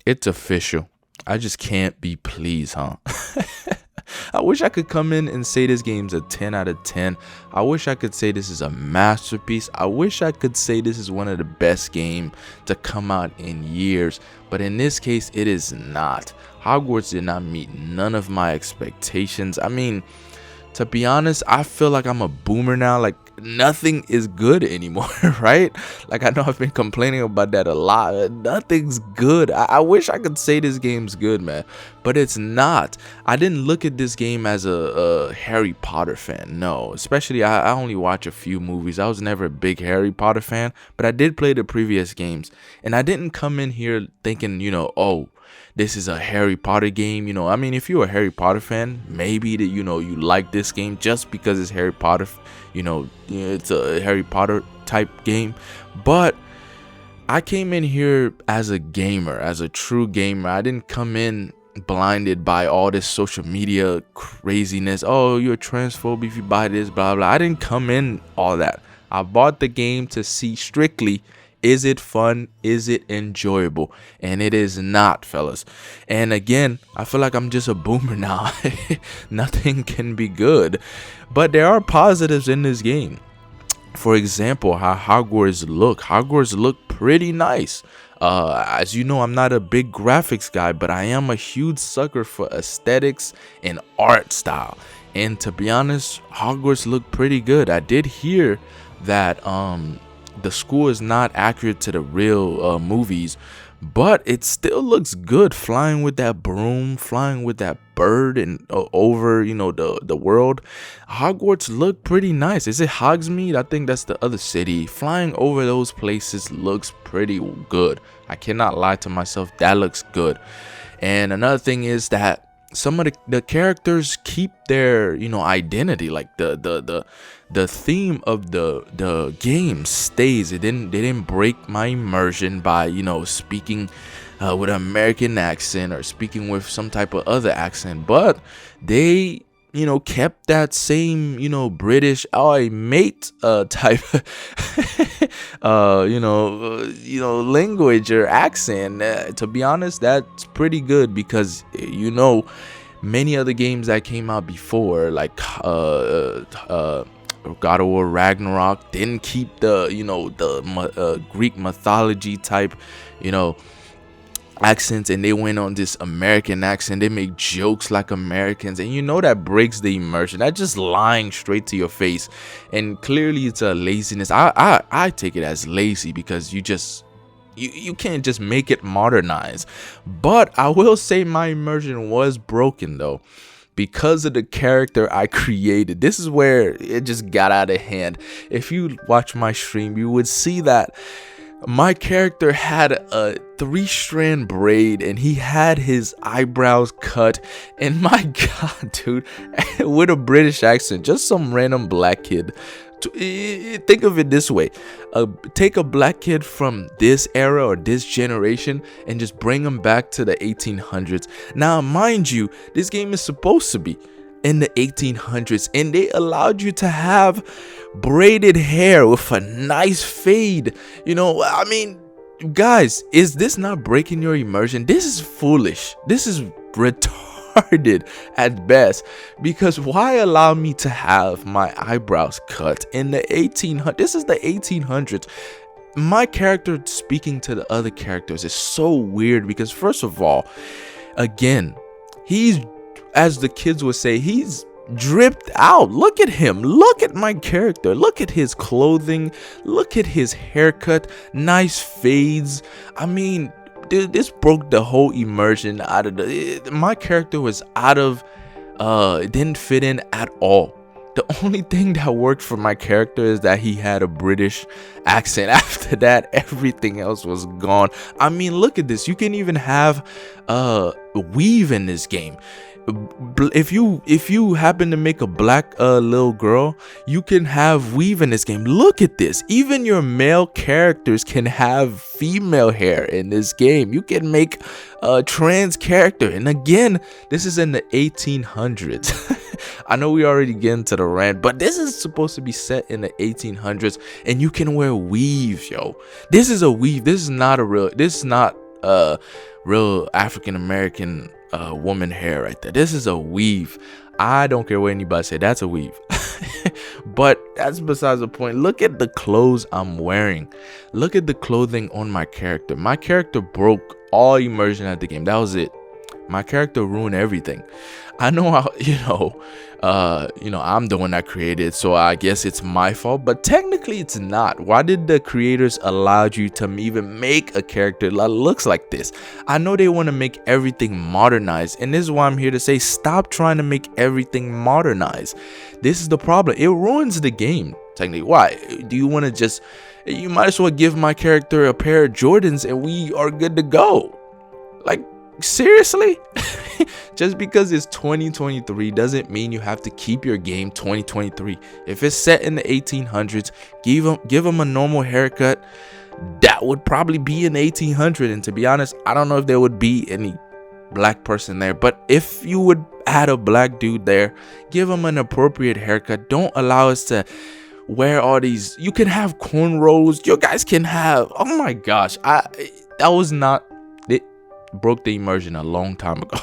It's official. I just can't be pleased, huh? I wish I could come in and say this game's a 10 out of 10. I wish I could say this is a masterpiece. I wish I could say this is one of the best games to come out in years. But in this case, it is not. Hogwarts did not meet none of my expectations. I mean, to be honest, I feel like I'm a boomer now. Like, nothing is good anymore, right? Like, I know I've been complaining about that a lot. Nothing's good. I wish I could say this game's good, man, but it's not. I didn't look at this game as a Harry Potter fan. No, especially I only watch a few movies. I was never a big Harry Potter fan, but I did play the previous games, and I didn't come in here thinking, oh, this is a Harry Potter game. I mean, if you're a Harry Potter fan, maybe that you like this game just because it's Harry Potter. It's a Harry Potter type game. But I came in here as a gamer, as a true gamer. I didn't come in blinded by all this social media craziness. Oh, you're a transphobe if you buy this, blah blah. I didn't come in all that. I bought the game to see strictly, is it fun? Is it enjoyable? And it is not, fellas. And again, I feel like I'm just a boomer now. Nothing can be good. But there are positives in this game. For example, how Hogwarts look. Hogwarts look pretty nice. As you know, I'm not a big graphics guy, but I am a huge sucker for aesthetics and art style. And to be honest, Hogwarts look pretty good. I did hear that the school is not accurate to the real movies, but it still looks good, flying with that broom, flying with that bird, and over the world. Hogwarts look pretty nice. Is it Hogsmeade? I think that's the other city. Flying over those places looks pretty good. I cannot lie to myself, that looks good. And another thing is that some of the characters keep their identity. Like the theme of the game stays. They didn't break my immersion by speaking with an American accent or speaking with some type of other accent, but they kept that same British mate type language or accent. To be honest, that's pretty good, because many other games that came out before, like God of War Ragnarok, didn't keep the Greek mythology type accents, and they went on this American accent. They make jokes like Americans, and that breaks the immersion. That's just lying straight to your face, and clearly it's a laziness. I take it as lazy, because you can't just make it modernized. But I will say my immersion was broken though, because of the character I created. This is where it just got out of hand. If you watch my stream, you would see that my character had a 3-strand braid, and he had his eyebrows cut. And my god, dude, with a British accent, just some random black kid. Think of it this way: take a black kid from this era or this generation and just bring him back to the 1800s. Now, mind you, this game is supposed to be in the 1800s, and they allowed you to have braided hair with a nice fade. I mean, guys, is this not breaking your immersion? This is foolish. This is retarded at best, because why allow me to have my eyebrows cut in the 1800s? This is the 1800s. My character speaking to the other characters is so weird, because first of all, again, he's, as the kids would say, he's dripped out. Look at him. Look at my character. Look at his clothing. Look at his haircut. Nice fades. I mean, dude, this broke the whole immersion out of my character was out of it didn't fit in at all. The only thing that worked for my character is that he had a British accent. After that, everything else was gone. I mean, look at this. You can even have weave in this game. If you happen to make a black little girl, you can have weave in this game. Look at this. Even your male characters can have female hair in this game. You can make a trans character. And again, this is in the 1800s. I know we already get into the rant, but this is supposed to be set in the 1800s, and you can wear weave, yo. This is a weave. This is not real African American woman hair right there. This is a weave. I don't care what anybody say, that's a weave. But that's besides the point. Look at the clothes I'm wearing. Look at the clothing on my character. My character broke all immersion at the game. That was it. My character ruined everything. I know how, I'm the one that created, so I guess it's my fault, but technically it's not. Why did the creators allow you to even make a character that looks like this? I know they want to make everything modernized, and this is why I'm here to say, stop trying to make everything modernized. This is the problem. It ruins the game, technically. Why? Do you want to just, you might as well give my character a pair of Jordans and we are good to go. Like, seriously? Just because it's 2023 doesn't mean you have to keep your game 2023. If it's set in the 1800s, give them a normal haircut. That would probably be in 1800. And to be honest, I don't know if there would be any black person there, but if you would add a black dude there, give him an appropriate haircut. Don't allow us to wear all these. You can have cornrows. You guys can have, oh my gosh, that was not, it broke the immersion a long time ago.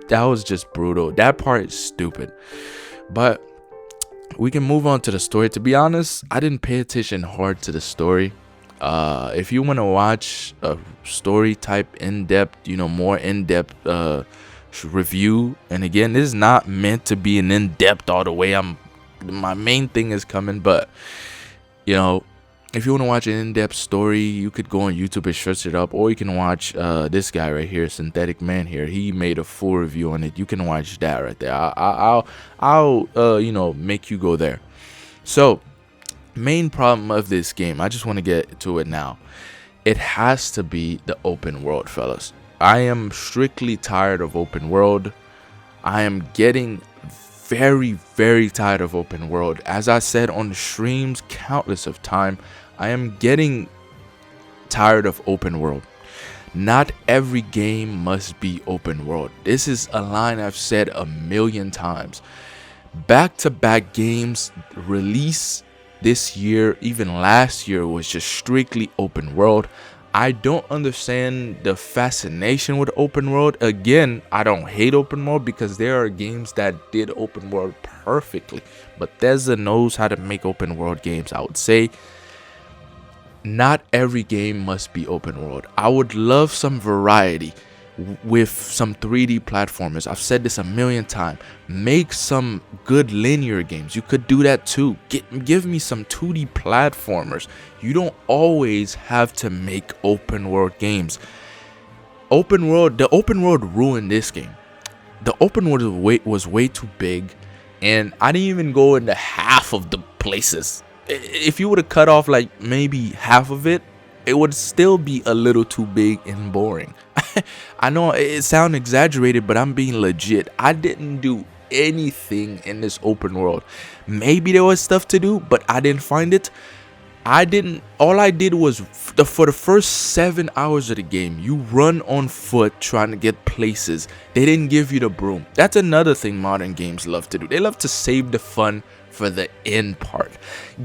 That was just brutal. That part is stupid. But we can move on to the story. To be honest, I didn't pay attention hard to the story. If you want to watch a story type in-depth, more in-depth review, and again, this is not meant to be an in-depth all the way. My main thing is coming, but if you want to watch an in-depth story, you could go on YouTube and search it up, or you can watch this guy right here, Synthetic Man here. He made a full review on it. You can watch that right there. I'll make you go there. So, main problem of this game, I just want to get to it now. It has to be the open world, fellas. I am strictly tired of open world. I am getting very, very tired of open world. As I said on the streams countless of time, I am getting tired of open world. Not every game must be open world. This is a line I've said a million times. Back-to-back games release this year, even last year, was just strictly open world. I don't understand the fascination with open world. Again, I don't hate open world because there are games that did open world perfectly. Bethesda knows how to make open world games. I would say not every game must be open world. I would love some variety with some 3D platformers. I've said this a million times. Make some good linear games. You could do that too. Give me some 2D platformers. You don't always have to make open world games. The open world ruined this game. The open world was way too big, and I didn't even go into half of the places. If you would have cut off like maybe half of it, it would still be a little too big and boring. I know it sounds exaggerated, but I'm being legit. I didn't do anything in this open world. Maybe there was stuff to do, but I didn't find it. All I did was for the first 7 hours of the game, you run on foot trying to get places. They didn't give you the broom. That's another thing modern games love to do. They love to save the fun for the end part.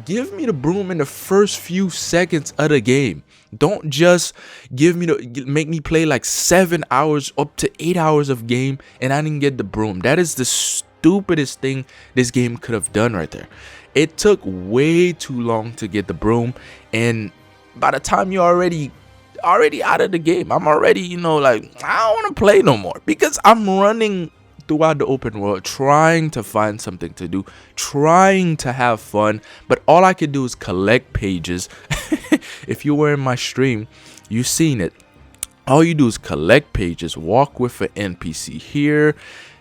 Give me the broom in the first few seconds of the game. Don't just make me play like 7 hours up to 8 hours of game and I didn't get the broom. That is the stupidest thing this game could have done right there. It took way too long to get the broom, and by the time you're already out of the game, I'm already, like, I don't want to play no more because I'm running throughout the open world trying to find something to do, trying to have fun, but all I could do is collect pages. If you were in my stream, you've seen it. All you do is collect pages, walk with an NPC here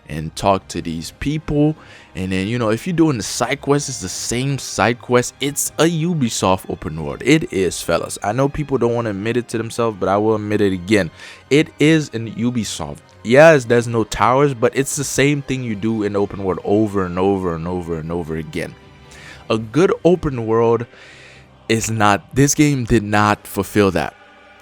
and talk to these people, and then if you're doing the side quest, it's the same side quest. It's a Ubisoft open world. It is, fellas. I know people don't want to admit it to themselves, but I will admit it again. It is an Ubisoft. Yes, there's no towers, but it's the same thing you do in the open world over and over and over and over again. A good open world is not, this game did not fulfill that.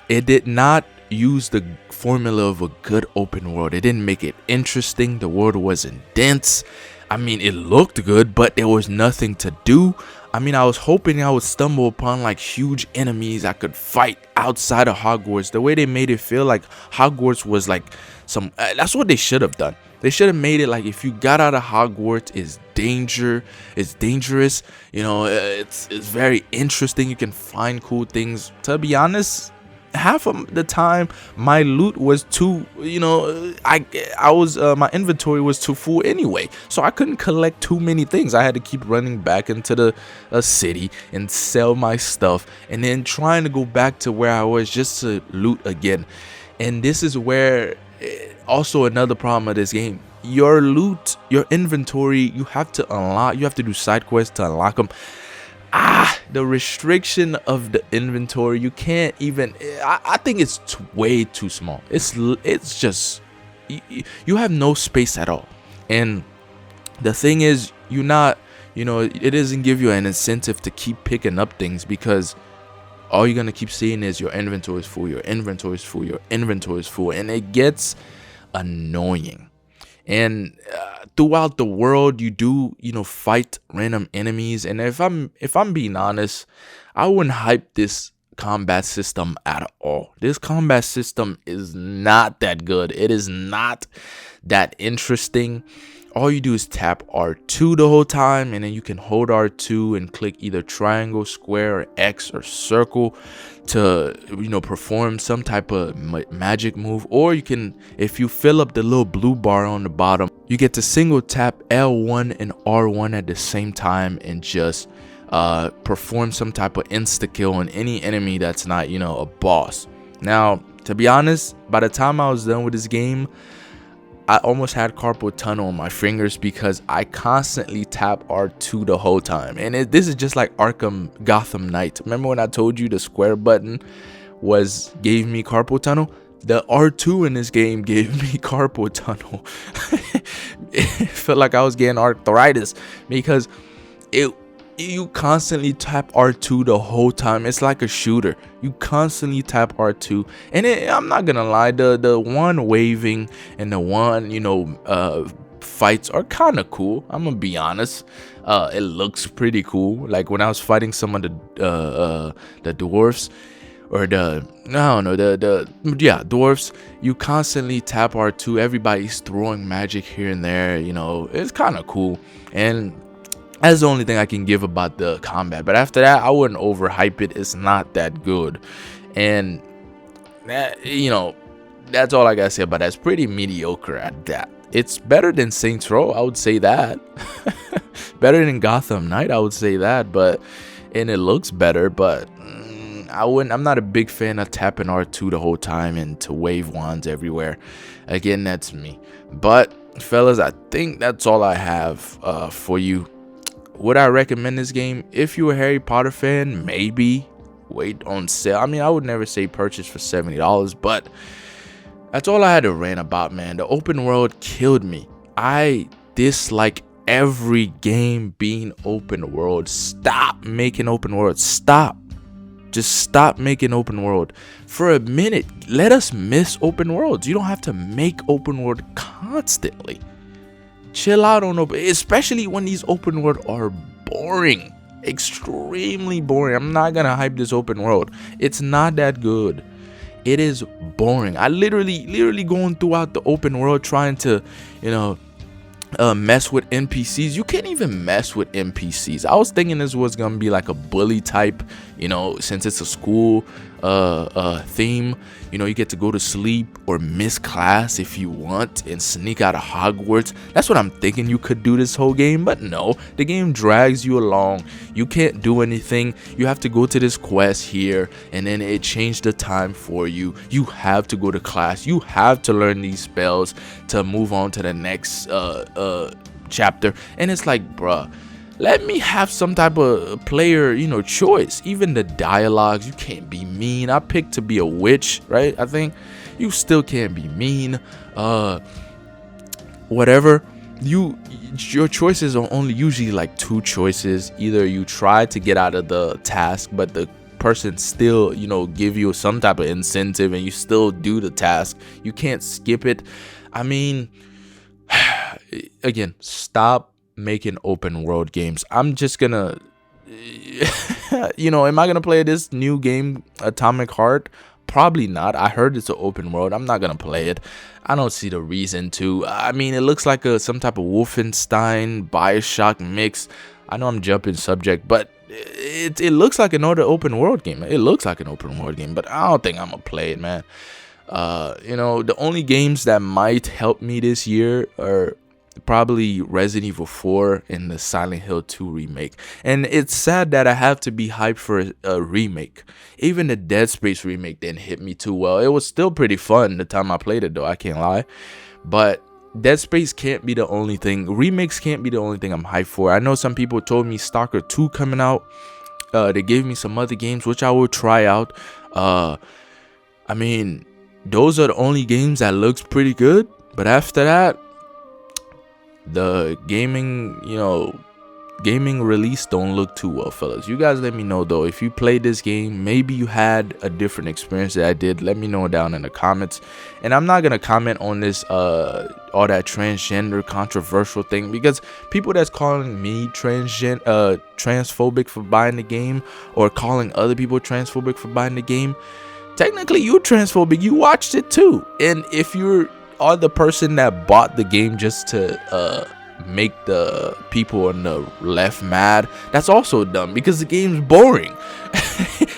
It did not use the formula of a good open world. It didn't make it interesting. The world wasn't dense. I mean, it looked good, but there was nothing to do. I mean, I was hoping I would stumble upon like huge enemies I could fight outside of Hogwarts. The way they made it feel like Hogwarts was like some that's what they should have done. They should have made it like if you got out of Hogwarts, it's dangerous. You know, it's very interesting. You can find cool things. To be honest, half of the time my loot was too, I was my inventory was too full anyway, so I couldn't collect too many things. I had to keep running back into the city and sell my stuff, and then trying to go back to where I was just to loot again. And this is where also another problem of this game: your loot, your inventory, you have to unlock, you have to do side quests to unlock them. The restriction of the inventory, you can't even, I think it's way too small. It's just, you have no space at all. And the thing is, it doesn't give you an incentive to keep picking up things, because all you're gonna keep seeing is your inventory is full, your inventory is full, your inventory is full, and it gets annoying. And throughout the world, you do, fight random enemies. And if I'm being honest, I wouldn't hype this combat system at all. This combat system is not that good. It is not that interesting. All you do is tap R2 the whole time, and then you can hold R2 and click either triangle, square, or X or circle to perform some type of magic move. Or you can, if you fill up the little blue bar on the bottom, you get to single tap L1 and R1 at the same time and just perform some type of insta kill on any enemy that's not a boss. Now, to be honest, by the time I was done with this game, I almost had carpal tunnel on my fingers because I constantly tap R2 the whole time. And this is just like Gotham Knight. Remember when I told you the square button gave me carpal tunnel? The R2 in this game gave me carpal tunnel. It felt like I was getting arthritis because you constantly tap R2 the whole time. It's like a shooter. You constantly tap R2, and I'm not gonna lie, the one waving and the one fights are kind of cool. I'm gonna be honest. It looks pretty cool. Like when I was fighting some of the dwarfs, or dwarfs, you constantly tap R2. Everybody's throwing magic here and there. It's kind of cool. And that's the only thing I can give about the combat. But after that, I wouldn't overhype it. It's not that good. And that, that's all I gotta say about that. It's pretty mediocre at that. It's better than Saints Row, I would say that. Better than Gotham Knight, I would say that. And it looks better, but I'm not a big fan of tapping R2 the whole time and to wave wands everywhere. Again, that's me. But fellas, I think that's all I have for you. Would I recommend this game? If you're a Harry Potter fan, maybe wait on sale. I mean, I would never say purchase for $70, but that's all I had to rant about, man. The open world killed me. I dislike every game being open world. Stop making open world. Stop. Just stop making open world. For a minute, let us miss open worlds. You don't have to make open world constantly. Chill out on open, especially when these open world are boring, extremely boring. I'm not gonna hype this open world. It's not that good. It is boring. I literally going throughout the open world trying to, mess with NPCs. You can't even mess with NPCs. I was thinking this was gonna be like a bully type, since it's a school theme. You get to go to sleep or miss class if you want and sneak out of Hogwarts. That's what I'm thinking you could do this whole game, but no, the game drags you along. You can't do anything. You have to go to this quest here, and then it changed the time for you. You have to go to class. You have to learn these spells to move on to the next chapter. And it's like, bruh, let me have some type of player, choice. Even the dialogues, you can't be mean. I picked to be a witch, right? I think you still can't be mean. Whatever. Your choices are only usually like two choices. Either you try to get out of the task, but the person still, give you some type of incentive and you still do the task. You can't skip it. I mean, again, stop making open world games. I'm just gonna am I gonna play this new game, Atomic Heart? Probably not. I heard it's an open world. I'm not gonna play it. I don't see the reason to. I mean, it looks like some type of Wolfenstein Bioshock mix. I know I'm jumping subject, but it looks like another open world game. It looks like an open world game, but I don't think I'm gonna play it, man. The only games that might help me this year are probably Resident Evil 4 and the Silent Hill 2 remake. And it's sad that I have to be hyped for a remake. Even the Dead Space remake didn't hit me too well. It was still pretty fun the time I played it, though, I can't lie. But Dead Space can't be the only thing. Remakes can't be the only thing I'm hyped for. I know some people told me Stalker 2 coming out. They gave me some other games which I will try out. I mean, those are the only games that looks pretty good. But after that, the gaming release don't look too well, fellas. You guys let me know, though, if you played this game, maybe you had a different experience that I did. Let me know down in the comments. And I'm not gonna comment on this all that transgender controversial thing, because people that's calling me transphobic for buying the game, or calling other people transphobic for buying the game, technically you're transphobic. You watched it too. And if you're the person that bought the game just to make the people on the left mad, that's also dumb, because the game's boring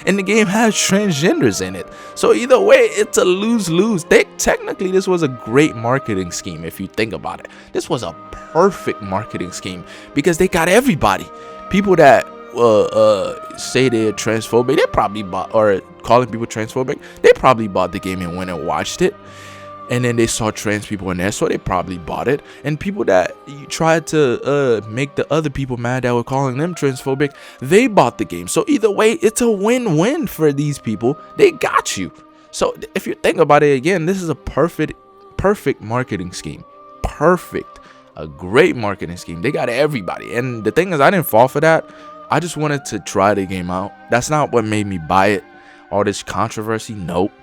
and the game has transgenders in it. So either way, it's a lose-lose. Technically, this was a great marketing scheme. If you think about it, this was a perfect marketing scheme, because they got everybody. People that say they're transphobic, they probably bought, or calling people transphobic, they probably bought the game and went and watched it. And then they saw trans people in there, so they probably bought it. And people that tried to make the other people mad that were calling them transphobic, they bought the game. So either way, it's a win-win for these people. They got you. So if you think about it again, this is a perfect marketing scheme. Perfect. A great marketing scheme. They got everybody. And the thing is, I didn't fall for that. I just wanted to try the game out. That's not what made me buy it. All this controversy, nope.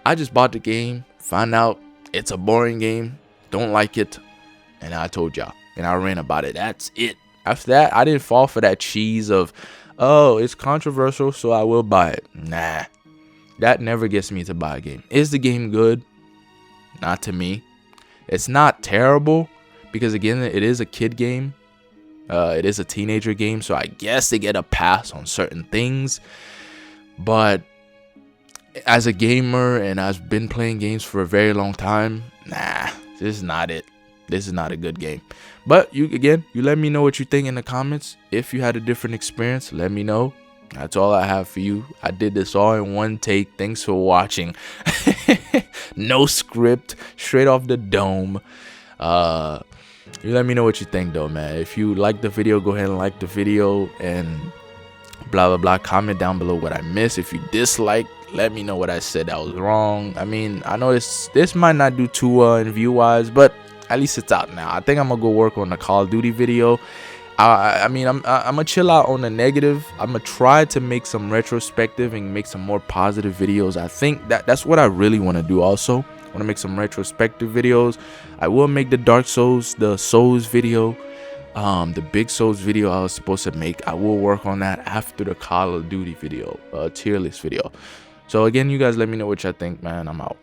I just bought the game, found out it's a boring game, don't like it, and I told y'all, and I ran about it. That's it. After that, I didn't fall for that cheese of, oh, it's controversial, so I will buy it. Nah, that never gets me to buy a game. Is the game good? Not to me. It's not terrible, because again, it is a kid game. It is a teenager game, so I guess they get a pass on certain things. But as a gamer, and I've been playing games for a very long time, nah, this is not it. This is not a good game. But you let me know what you think in the comments. If you had a different experience, let me know. That's all I have for you. I did this all in one take. Thanks for watching. No script, straight off the dome. You let me know what you think, though, man. If you like the video, go ahead and like the video, and blah blah blah. Comment down below what I missed. If you dislike, let me know what I said that was wrong. I mean, I know this might not do too well in view wise, but at least it's out now. I think I'm gonna go work on the Call of Duty video. I'm gonna chill out on the negative. I'm gonna try to make some retrospective and make some more positive videos. I think that's what I really want to do. Also, I want to make some retrospective videos. I will make the Souls video. The big Souls video I was supposed to make, I will work on that after the Call of Duty video, tier list video. So again, you guys let me know what y'all think, man. I'm out.